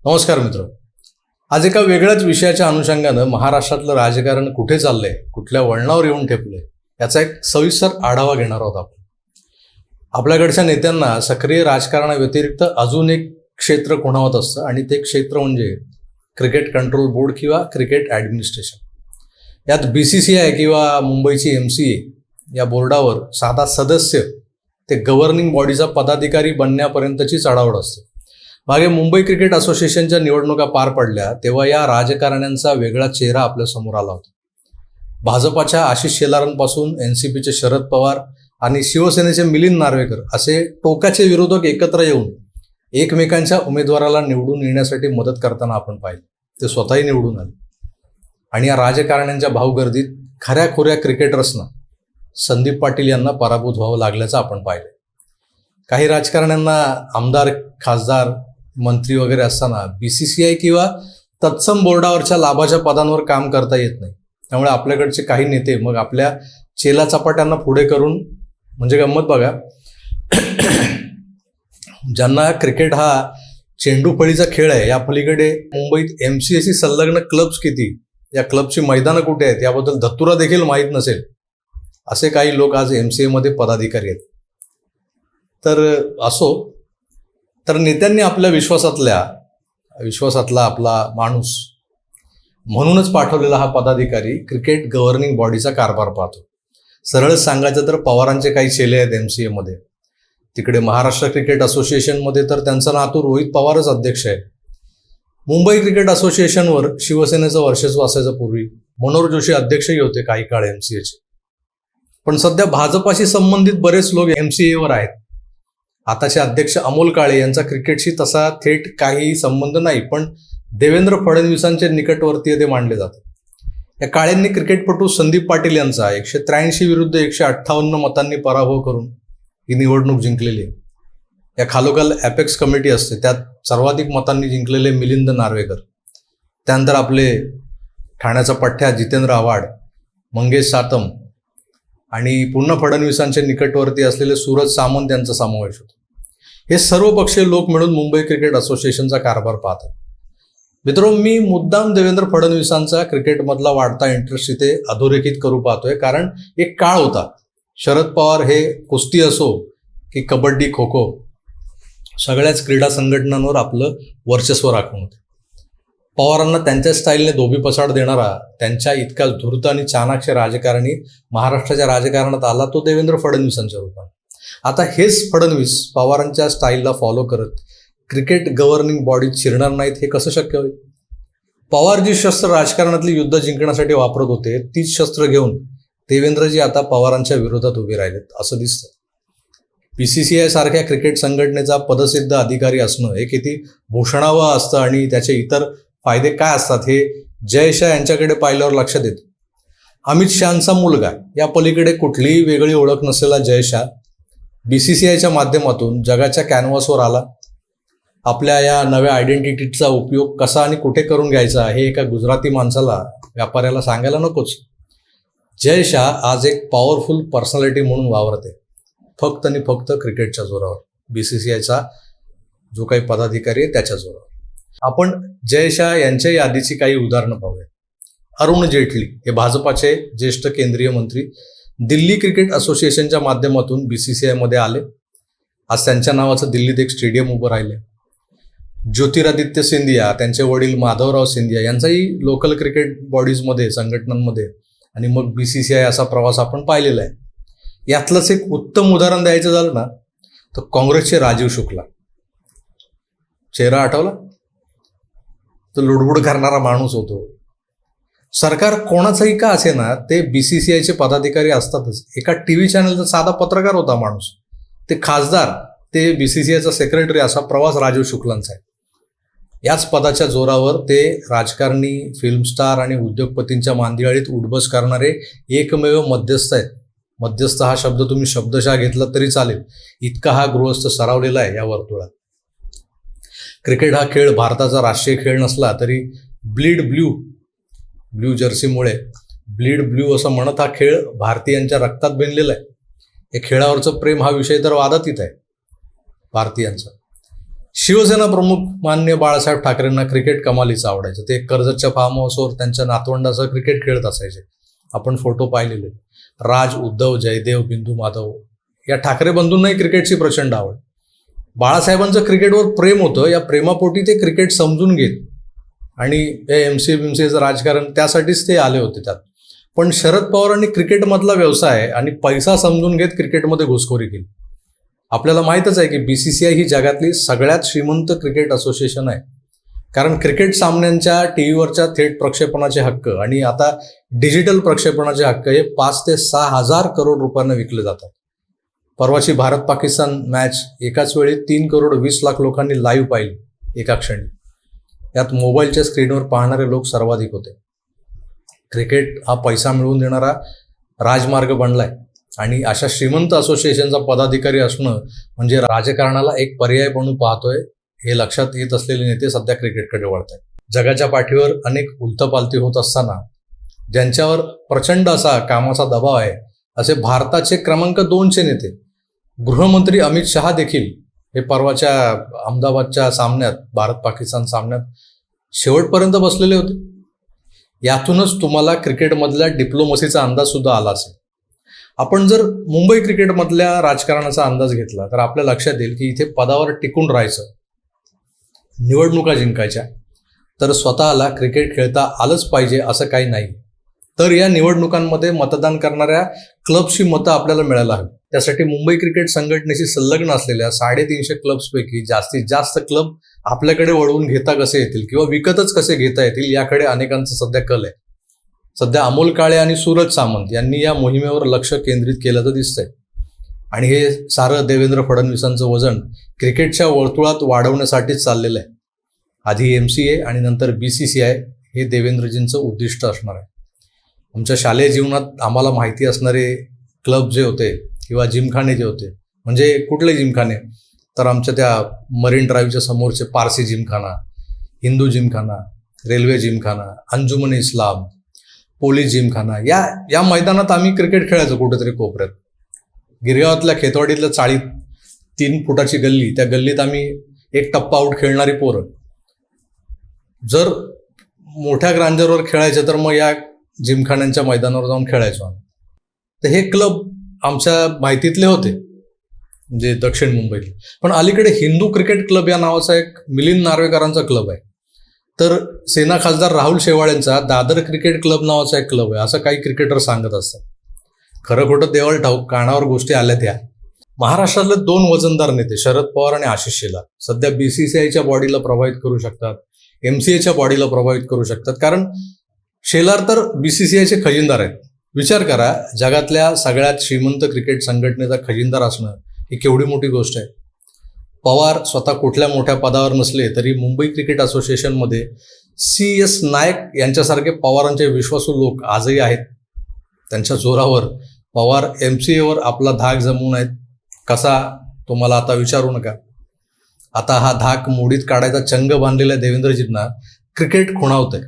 नमस्कार मित्र. आज एका वेगळ्याच विषयाच्या अनुषंगानं महाराष्ट्रातलं राजकारण कुठे चाललंय, कुठल्या वळणावर येऊन ठेपलंय याचा एक सविस्तर आढावा घेणार आहोत आपण. आपल्याकडच्या नेत्यांना सक्रिय राजकारणाव्यतिरिक्त अजून एक क्षेत्र खुणावत असतं आणि ते क्षेत्र म्हणजे क्रिकेट कंट्रोल बोर्ड किंवा क्रिकेट ॲडमिनिस्ट्रेशन. यात BCCI किंवा मुंबईची MCA या बोर्डावर साधा सदस्य ते गव्हर्निंग बॉडीचा पदाधिकारी बनण्यापर्यंतची चढावड असते. मागे मुंबई क्रिकेट असोसिएशनच्या निवडणुका पार पडल्या तेव्हा या राजकारण्यांचा वेगळा चेहरा आपल्या समोर आला होता. भाजपाच्या आशिष शेलारांपासून NCPचे शरद पवार आणि शिवसेनेचे मिलिंद नार्वेकर असे टोकाचे विरोधक एकत्र येऊन एकमेकांच्या उमेदवाराला निवडून येण्यासाठी मदत करताना आपण पाहिले. ते स्वतःही निवडून आले आणि या राजकारण्यांच्या भाऊगर्दीत खऱ्याखुऱ्या क्रिकेटर्सना संदीप पाटील यांना पराभूत व्हावं लागल्याचं आपण पाहिलं. काही राजकारण्यांना आमदार, खासदार, मंत्री वगैरे असताना BCCI किंवा तत्सम बोर्डावरच्या लाभाच्या पदांवर काम करता येत नाही. त्यामुळे आपल्याकडचे काही नेते मग आपल्या चेला चपाट्यांना पुढे करून, म्हणजे गंमत बघा, ज्यांना क्रिकेट हा चेंडूफळीचा खेळ आहे या पलीकडे मुंबईत MCAशी संलग्न क्लब्स किती, या क्लबची मैदानं कुठे आहेत याबद्दल धतुरा देखील माहीत नसेल असे काही लोक आज MCA मध्ये पदाधिकारी आहेत. तर असो, तर नेत्यांनी आपल्या विश्वासातला आपला माणूस म्हणूनच पाठवलेला हा पदाधिकारी क्रिकेट गव्हर्निंग बॉडीचा कारभार पाहतो. सरळ सांगायचं तर पवारांचे काही चेले आहेत MCA मध्ये. तिकडे महाराष्ट्र क्रिकेट असोसिएशनमध्ये तर त्यांचा नातू रोहित पवारच अध्यक्ष आहे. मुंबई क्रिकेट असोसिएशनवर शिवसेनेचं वर्चस्व असायचं पूर्वी. मनोहर जोशी अध्यक्षही होते काही काळ MCAचे. पण सध्या भाजपाशी संबंधित बरेच लोक MCAवर आहेत. आताचे अध्यक्ष अमोल काळे यांचा क्रिकेटशी तसा थेट काही संबंध नाही, पण देवेंद्र फडणवीसांचे निकटवर्तीय ते मानले जातात. या काळ्यांनी क्रिकेटपटू संदीप पाटील यांचा 183 विरुद्ध 158 मतांनी पराभव करून ही निवडणूक जिंकलेली आहे. या खालोखाल ॲपेक्स कमिटी असते, त्यात सर्वाधिक मतांनी जिंकलेले मिलिंद नार्वेकर, त्यानंतर आपले ठाण्याचा पठ्ठ्या जितेंद्र आव्हाड, मंगेश सातम आणि पुन्हा फडणवीसांचे निकटवर्ती असलेले सूरज सामंत यांचा समावेश होतो. हे सर्व पक्षीय लोक मिळून मुंबई क्रिकेट असोसिएशनचा कारभार पाहतात. मित्रांनो, मी मुद्दाम देवेंद्र फडणवीसांचा क्रिकेटमधला वाढता इंटरेस्ट इथे अधोरेखित करू पाहतोय, कारण एक काळ होता शरद पवार हे कुस्ती असो की कबड्डी, खो खो सगळ्याच क्रीडा संघटनांवर आपलं वर्चस्व राखून होते. पवारांना त्यांच्या स्टाईलने धोबी पसाड देणारा, त्यांच्या इतका धूर्त आणि चाणाक्ष राजकारणी महाराष्ट्राच्या राजकारणात आला तो देवेंद्र फडणवीसांच्या रूपाने. आता हेच फडणवीस पवारांच्या स्टाईलला फॉलो करत क्रिकेट गव्हर्निंग बॉडीत शिरणार नाहीत हे कसं शक्य होईल? पवार जी शस्त्र राजकारणातली युद्ध जिंकण्यासाठी वापरत होते तीच शस्त्र घेऊन देवेंद्रजी आता पवारांच्या विरोधात उभे राहिलेत असं दिसतं. BCCI सारख्या क्रिकेट संघटनेचा पदसिद्ध अधिकारी असणं हे किती भूषणावं असतं आणि त्याचे इतर फायदे काय असतात हे जय शाह यांच्याकडे पाहिल्यावर लक्षात येतं. अमित शहांचा मुलगा, या पलीकडे कुठलीही वेगळी ओळख नसलेला जय शाह BCCIच्या माध्यमातून जगाच्या कॅनव्हासवर आला. आपल्या या नव्या आयडेंटिटीचा उपयोग कसा आणि कुठे करून घ्यायचा हे एका गुजराती माणसाला, व्यापाऱ्याला सांगायला नकोच. जय शाह आज एक पॉवरफुल पर्सनॅलिटी म्हणून वावरते, फक्त आणि फक्त क्रिकेटच्या जोरावर, BCCIचा जो काही पदाधिकारी आहे त्याच्या जोरावर. आपण जय शाह यांच्या यादीची काही उदाहरणं पाहूया. अरुण जेटली हे भाजपाचे ज्येष्ठ केंद्रीय मंत्री दिल्ली क्रिकेट असोसिएशनच्या माध्यमातून BCCI मध्ये आले. आज त्यांच्या नावाचं दिल्लीत एक स्टेडियम उभं राहिले. ज्योतिरादित्य सिंधिया, त्यांचे वडील माधवराव सिंधिया यांचाही लोकल क्रिकेट बॉडीजमध्ये, संघटनांमध्ये आणि मग BCCI असा प्रवास आपण पाहिलेला आहे. यातलंच एक उत्तम उदाहरण द्यायचं झालं ना तर काँग्रेसचे राजीव शुक्ला. चेहरा आठवला? तो लुडबुड करणारा माणूस होतो. सरकार कोणाचंही का असे ना, ते BCCIचे पदाधिकारी असतातच. एका TV चॅनलचा साधा पत्रकार होता माणूस, ते खासदार, ते BCCIचा सेक्रेटरी, असा प्रवास राजीव शुक्लांचा आहे. याच पदाच्या जोरावर ते राजकारणी, फिल्मस्टार आणि उद्योगपतींच्या मांदियाळीत उठबस करणारे एकमेव मध्यस्थ आहेत. मध्यस्थ हा शब्द तुम्ही शब्दशः घेतला तरी चालेल, इतका हा गृहस्थ सरावलेला आहे या वर्तुळात. क्रिकेट हा खेळ भारताचा राष्ट्रीय खेळ नसला तरी ब्लीड ब्ल्यू जर्सीमुळे ब्लीड ब्ल्यू असं म्हणत हा खेळ भारतीयांच्या रक्तात भिनलेला आहे. या खेळावरचं प्रेम हा विषय तर वादातीत आहे भारतीयांचा. शिवसेना प्रमुख माननीय बाळासाहेब ठाकरेंना क्रिकेट कमालीचं आवडायचं. ते कर्जतच्या फार्म हाऊसवर त्यांच्या नातवंडासह क्रिकेट खेळत असायचे. आपण फोटो पाहिलेले. राज, उद्धव, जयदेव, बिंदू माधव या ठाकरे बंधूंनाही क्रिकेटची प्रचंड आवड. बाळासाहेबांचं क्रिकेटवर प्रेम होतं. या प्रेमापोटी ते क्रिकेट समजून घेत आणि हे एमसीएचं राजकारण त्यासाठीच ते आले होते त्यात. पण शरद पवारांनी क्रिकेटमधला व्यवसाय आणि पैसा समजून घेत क्रिकेटमध्ये घुसखोरी केली. आपल्याला माहीतच आहे की BCCI ही जगातली सगळ्यात श्रीमंत क्रिकेट असोसिएशन आहे. कारण क्रिकेट सामन्यांच्या टीव्हीवरच्या थेट प्रक्षेपणाचे हक्क आणि आता डिजिटल प्रक्षेपणाचे हक्क हे 5 ते 6 हजार करोड रुपयांना विकले जातात. परवाची भारत पाकिस्तान मॅच एकाच वेळी 3 करोड 20 लाख लोकांनी लाईव्ह पाहिली एका क्षणी. यात मोबाईलच्या स्क्रीनवर पाहणारे लोक सर्वाधिक होते. क्रिकेट हा पैसा मिळवून देणारा राजमार्ग बनलाय आणि अशा श्रीमंत असोसिएशनचा पदाधिकारी असणं म्हणजे राजकारणाला एक पर्याय म्हणून पाहतोय हे लक्षात येत असलेले नेते सध्या क्रिकेटकडे वळत आहेत. जगाच्या पाठीवर अनेक उलथपालथी होत असताना ज्यांच्यावर प्रचंड असा कामाचा दबाव आहे असे भारताचे क्रमांक 2चे नेते गृहमंत्री अमित शहा देखील हे परवाच्या अहमदाबादच्या सामन्यात, भारत पाकिस्तान सामन्यात शेवटपर्यंत बसलेले होते. यातूनच तुम्हाला क्रिकेटमधल्या डिप्लोमसीचा अंदाज सुद्धा आला असेल. आपण जर मुंबई क्रिकेटमधल्या राजकारणाचा अंदाज घेतला तर आपल्या लक्षात येईल की इथे पदावर टिकून राहायचं, निवडणुका जिंकायच्या, तर स्वतःला क्रिकेट खेळता आलंच पाहिजे असं काही नाही. तर या निवडणुकांमध्ये मतदान करणाऱ्या क्लब्सची मतं आपल्याला मिळायला हवी. त्यासाठी मुंबई क्रिकेट संघटनेशी संलग्न असलेल्या 350 क्लब्सपैकी जास्तीत जास्त क्लब आपल्याकडे वळवून घेता कसे येतील किंवा विकतच कसे घेता येतील याकडे अनेकांचा सध्या कल आहे. सध्या अमोल काळे आणि सूरज सामंत यांनी या मोहिमेवर लक्ष केंद्रित केल्याचं दिसतंय आणि हे सारं देवेंद्र फडणवीसांचं वजन क्रिकेटच्या वर्तुळात वाढवण्यासाठीच चाललेलं आहे. आधी MCA आणि नंतर BCCI हे देवेंद्रजींचं उद्दिष्ट असणार आहे. आमच्या शालेय जीवनात आम्हाला माहिती असणारे क्लब जे होते किंवा जिमखाने जे होते, म्हणजे कुठले जिमखाने तर आमच्या त्या मरीन ड्राईव्हच्या समोरचे पारसी जिमखाना, हिंदू जिमखाना, रेल्वे जिमखाना, अंजुमन इस्लाम, पोलीस जिमखाना, या मैदानात आम्ही क्रिकेट खेळायचो कुठेतरी कोपऱ्यात. गिरगावातल्या खेतवाडीतल्या चाळीत 3 फुटाची गल्ली, त्या गल्लीत आम्ही एक टप्पा आऊट खेळणारी पोरं. जर मोठ्या ग्रांजरवर खेळायचं तर मग या जिमखान्यांच्या मैदानावर जाऊन खेळायचो आम्ही. तर हे क्लब आमच्या माहितीतले होते, म्हणजे दक्षिण मुंबईतले. पण अलीकडे हिंदू क्रिकेट क्लब या नावाचा एक मिलिंद नार्वेकरांचा क्लब आहे. तर सेना खासदार राहुल शेवाळ्यांचा दादर क्रिकेट क्लब नावाचा एक क्लब आहे असं काही क्रिकेटर सांगत असतात. खरं खोटं देवाला ठाऊक, कानावर गोष्टी आल्या त्या. महाराष्ट्रातले 2 वजनदार नेते शरद पवार आणि आशिष शेलार सध्या BCCIच्या बॉडीला प्रभावित करू शकतात, MCAच्या बॉडीला प्रभावित करू शकतात. कारण शेलार तर BCCIचे खजिनदार आहेत. विचार करा, जगातल्या सगळ्यात श्रीमंत क्रिकेट संघटनेचा खजिनदार असणं ही केवढी मोठी गोष्ट आहे. पवार स्वतः कुठल्या मोठ्या पदावर नसले तरी मुंबई क्रिकेट असोसिएशनमध्ये CS नायक यांच्यासारखे पवारांचे विश्वासू लोक आजही आहेत. त्यांच्या जोरावर पवार MCAवर आपला धाक जमवून आहेत. कसा तुम्हाला आता विचारू नका. आता हा धाक मोडीत काढायचा चंग बांधलेल्या देवेंद्रजींना क्रिकेट खुणावतंय.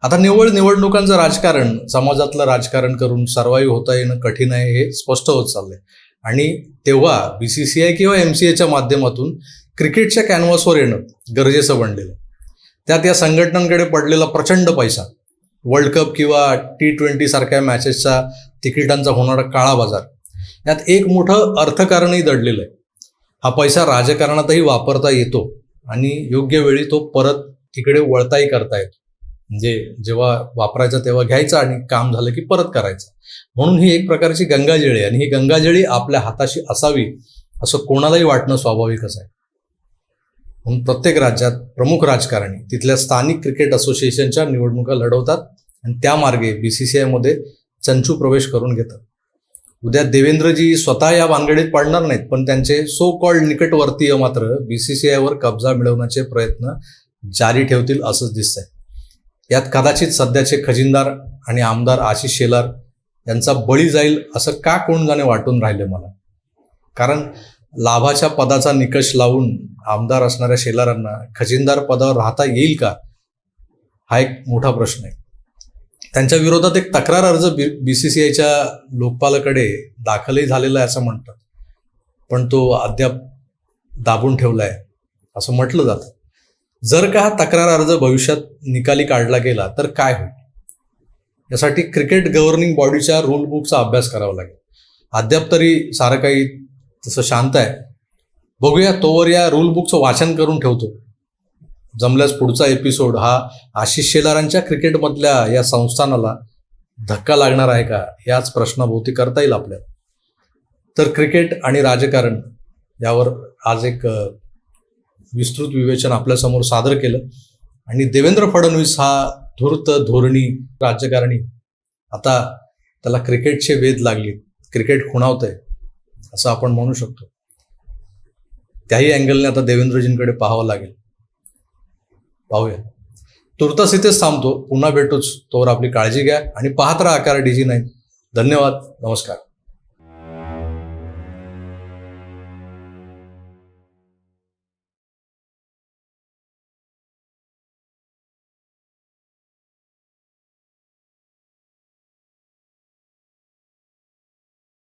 आता निव्वळ निवडणुकांचं राजकारण, समाजातलं राजकारण करून सर्वाईव्ह होता येणं कठीण आहे हे स्पष्ट होत चाललंय. आणि तेव्हा BCCI किंवा MCAच्या माध्यमातून क्रिकेटच्या कॅनव्हासवर येणं गरजेचं बनलेलं. त्यात या संघटनांकडे पडलेला प्रचंड पैसा, वर्ल्ड कप किंवा T20 सारख्या मॅचेसचा तिकिटांचा होणारा काळा बाजार, यात एक मोठं अर्थकारणही दडलेलं आहे. हा पैसा राजकारणातही वापरता येतो आणि योग्य वेळी तो परत तिकडे वळताही करता येतो. म्हणजे जेव्हा वापरायचा तेव्हा घ्यायचा आणि काम झालं की परत करायचं. म्हणून ही एक प्रकारची गंगाजळी आहे आणि ही गंगाजळी आपल्या हाताशी असावी असं कोणालाही वाटणं स्वाभाविकच आहे. म्हणून प्रत्येक राज्यात प्रमुख राजकारणी तिथल्या स्थानिक क्रिकेट असोसिएशनच्या निवडणुका लढवतात आणि त्या मार्गे BCCIमध्ये चंचू प्रवेश करून घेतात. उद्या देवेंद्रजी स्वतः या भानगडीत पडणार नाहीत, पण त्यांचे सो कॉल्ड निकटवर्तीय मात्र BCCIवर कब्जा मिळवण्याचे प्रयत्न जारी ठेवतील असंच दिसतंय. यात कदाचित सध्याचे खजिनदार आणि आमदार आशिष शेलार यांचा बळी जाईल असं का कोण जाणे वाटून राहिले मला. कारण लाभाच्या पदाचा निकष लावून आमदार असणाऱ्या शेलारांना खजिनदार पदावर राहता येईल का, हा एक मोठा प्रश्न आहे. त्यांच्या विरोधात एक तक्रार अर्ज BCCIच्या लोकपालाकडे दाखलही झालेला आहे असं म्हणतात, पण तो अद्याप दाबून ठेवला आहे. असं म्हटलं जातं. जर का हा तक्रार अर्ज भविष्यात निकाली काढला गेला तर काय होईल? यासाठी क्रिकेट गव्हर्निंग बॉडीच्या रूल बुकचा अभ्यास करावा लागेल. अद्याप तरी सारं काही तसं शांत आहे. बघूया, तोवर या रूल बुकचं वाचन करून ठेवतो. जमल्यास पुढचा एपिसोड हा आशिष शेलारांच्या क्रिकेटमधल्या या संस्थानाला धक्का लागणार आहे का, याच प्रश्नाभोवती करता येईल आपल्याला. तर क्रिकेट आणि राजकारण यावर आज एक विस्तृत विवेचन आपल्यासमोर सादर केलं. आणि देवेंद्र फडणवीस हा धूर्त धोरणी राजकारणी, आता त्याला क्रिकेटचे वेध लागले, क्रिकेट खुणावतंय असं आपण म्हणू शकतो. त्याही अँगलने आता देवेंद्रजींकडे पाहावं लागेल. पाहूया. तुर्तास इथेच थांबतो. पुन्हा भेटूच. तोवर आपली काळजी घ्या आणि पाहत राहा आकार DG9. धन्यवाद. नमस्कार.